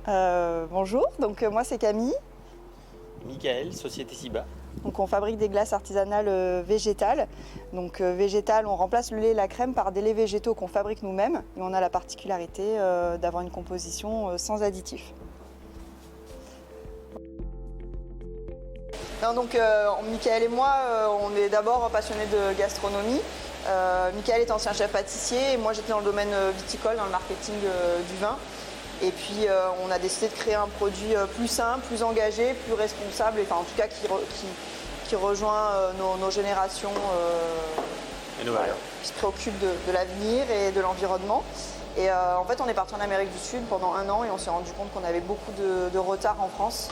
Bonjour, donc moi c'est Camille. Michael, Société Siba. Donc on fabrique des glaces artisanales végétales. Donc végétales, on remplace le lait et la crème par des laits végétaux qu'on fabrique nous-mêmes. Et on a la particularité d'avoir une composition sans additifs. Non, donc Michael et moi, on est d'abord passionnés de gastronomie. Michael est ancien chef pâtissier et moi j'étais dans le domaine viticole, dans le marketing du vin. Et puis on a décidé de créer un produit plus simple, plus engagé, plus responsable, enfin en tout cas qui rejoint nos générations Et nos valeurs. qui se préoccupent de l'avenir et de l'environnement. Et en fait on est parti en Amérique du Sud pendant 1 an et on s'est rendu compte qu'on avait beaucoup de retard en France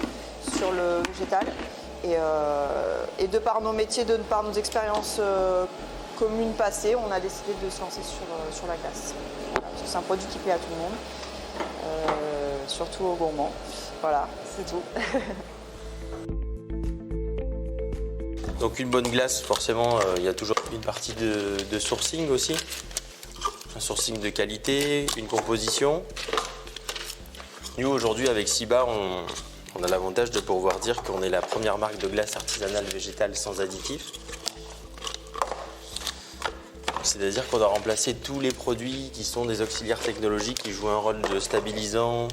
sur le végétal. Et de par nos métiers, de par nos expériences communes passées, on a décidé de se lancer sur la glace. Voilà, parce que c'est un produit qui plaît à tout le monde. Surtout aux gourmands. Voilà, c'est tout. Donc une bonne glace, forcément, il y a toujours une partie de sourcing aussi. Un sourcing de qualité, une composition. Nous, aujourd'hui, avec Siba, on a l'avantage de pouvoir dire qu'on est la première marque de glace artisanale végétale sans additifs. C'est-à-dire qu'on a remplacé tous les produits qui sont des auxiliaires technologiques qui jouent un rôle de stabilisant,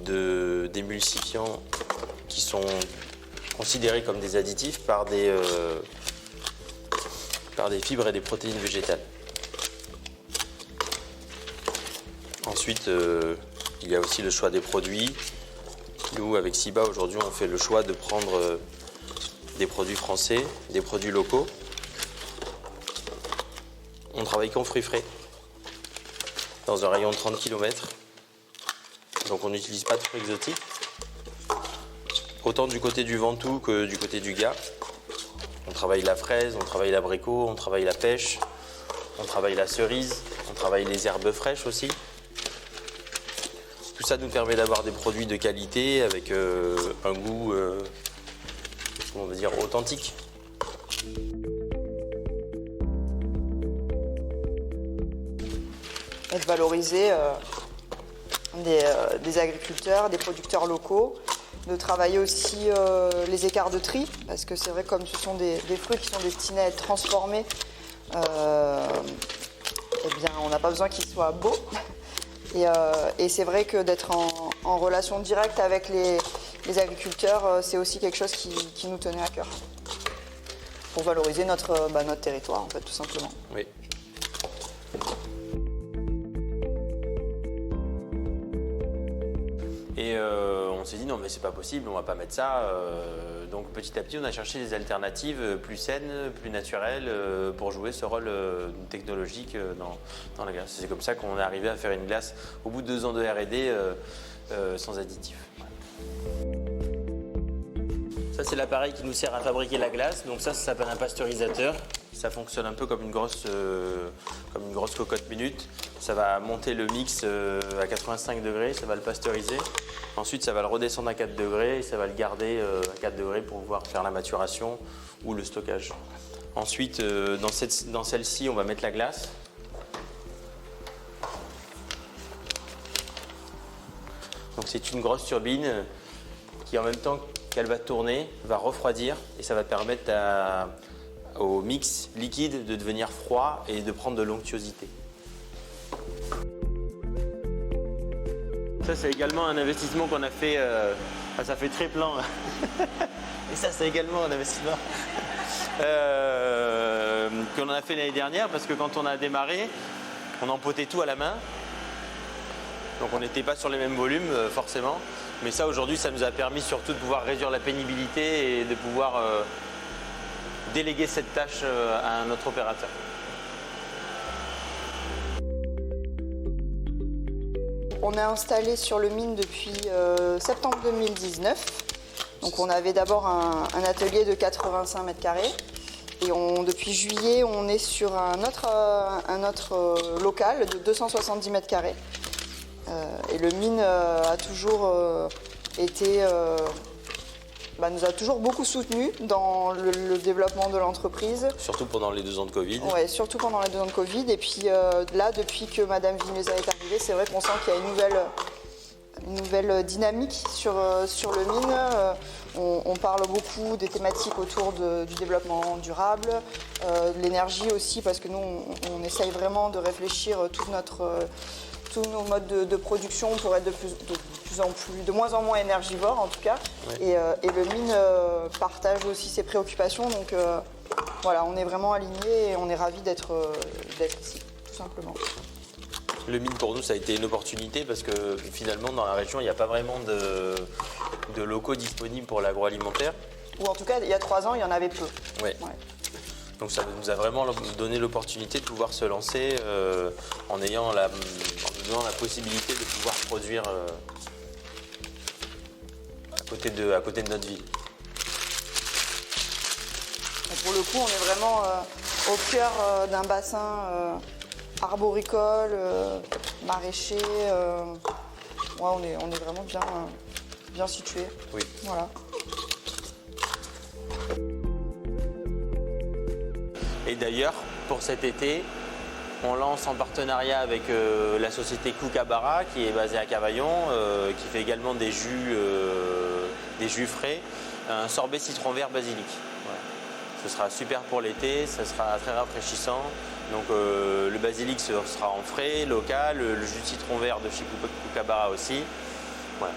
d'émulsifiant, qui sont considérés comme des additifs par des fibres et des protéines végétales. Ensuite, il y a aussi le choix des produits. Nous, avec Siba, aujourd'hui, on fait le choix de prendre des produits français, des produits locaux. On travaille qu'en fruits frais, dans un rayon de 30 km. Donc on n'utilise pas de fruits exotiques. Autant du côté du Ventoux que du côté du Gard. On travaille la fraise, on travaille l'abricot, on travaille la pêche, on travaille la cerise, on travaille les herbes fraîches aussi. Tout ça nous permet d'avoir des produits de qualité avec un goût, on va dire, authentique. Et de valoriser des agriculteurs, des producteurs locaux, de travailler aussi les écarts de tri, parce que c'est vrai comme ce sont des fruits qui sont destinés à être transformés, eh bien on n'a pas besoin qu'ils soient beaux. Et c'est vrai que d'être en relation directe avec les agriculteurs, c'est aussi quelque chose qui nous tenait à cœur, pour valoriser notre territoire en fait, tout simplement. Oui. Et on s'est dit non mais c'est pas possible, on va pas mettre ça. Donc petit à petit on a cherché des alternatives plus saines, plus naturelles pour jouer ce rôle technologique dans la glace. C'est comme ça qu'on est arrivé à faire une glace au bout de 2 ans de R&D sans additifs. Ça c'est l'appareil qui nous sert à fabriquer la glace. Donc ça s'appelle un pasteurisateur. Ça fonctionne un peu comme une grosse cocotte minute. Ça va monter le mix à 85 degrés, ça va le pasteuriser. Ensuite, ça va le redescendre à 4 degrés et ça va le garder à 4 degrés pour pouvoir faire la maturation ou le stockage. Ensuite, dans celle-ci, on va mettre la glace. Donc c'est une grosse turbine qui, en même temps qu'elle va tourner, va refroidir et ça va permettre au mix liquide de devenir froid et de prendre de l'onctuosité. Ça c'est également un investissement qu'on a fait, ça fait très plan. Et ça c'est également un investissement qu'on a fait l'année dernière parce que quand on a démarré, on empotait tout à la main. Donc on n'était pas sur les mêmes volumes forcément. Mais ça aujourd'hui ça nous a permis surtout de pouvoir réduire la pénibilité et de pouvoir déléguer cette tâche à un autre opérateur. On est installé sur le mine depuis septembre 2019. Donc on avait d'abord un atelier de 85 mètres carrés. Et depuis juillet, on est sur un autre local de 270 mètres carrés. Et le mine a toujours nous a toujours beaucoup soutenus dans le développement de l'entreprise. Surtout pendant les 2 ans de Covid. Oui, surtout pendant les 2 ans de Covid. Et puis là, depuis que Madame Vimeza est arrivée, c'est vrai qu'on sent qu'il y a une nouvelle une nouvelle dynamique sur le mine. On parle beaucoup des thématiques autour du développement durable, de l'énergie aussi, parce que nous, on essaye vraiment de réfléchir tous nos modes de production pour être de moins en moins énergivores en tout cas. Ouais. Et le mine partage aussi ses préoccupations. Donc voilà, on est vraiment alignés et on est ravis d'être ici, tout simplement. Le mine pour nous ça a été une opportunité parce que finalement dans la région il n'y a pas vraiment de locaux disponibles pour l'agroalimentaire. Ou en tout cas il y a 3 ans il y en avait peu. Ouais. Donc ça nous a vraiment donné l'opportunité de pouvoir se lancer en nous donnant la possibilité de pouvoir produire à côté de notre ville. Et pour le coup on est vraiment au cœur d'un bassin arboricole, maraîcher. On est vraiment bien situé. Oui. Voilà. Et d'ailleurs, pour cet été, on lance en partenariat avec la société Kookaburra qui est basée à Cavaillon, qui fait également des jus frais, un sorbet citron vert basilic. Voilà. Ce sera super pour l'été, ça sera très rafraîchissant. Donc le basilic sera en frais, local, le jus de citron vert de chez Kookaburra aussi. Voilà.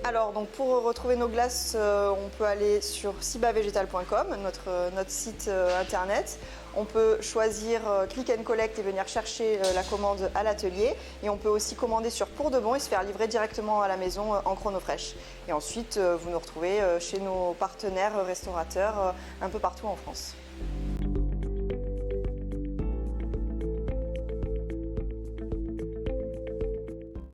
Alors, donc pour retrouver nos glaces, on peut aller sur cibavegetal.com, notre site internet. On peut choisir Click and Collect et venir chercher la commande à l'atelier. Et on peut aussi commander sur Pour de Bon et se faire livrer directement à la maison en chronofresh. Et ensuite, vous nous retrouvez chez nos partenaires restaurateurs un peu partout en France.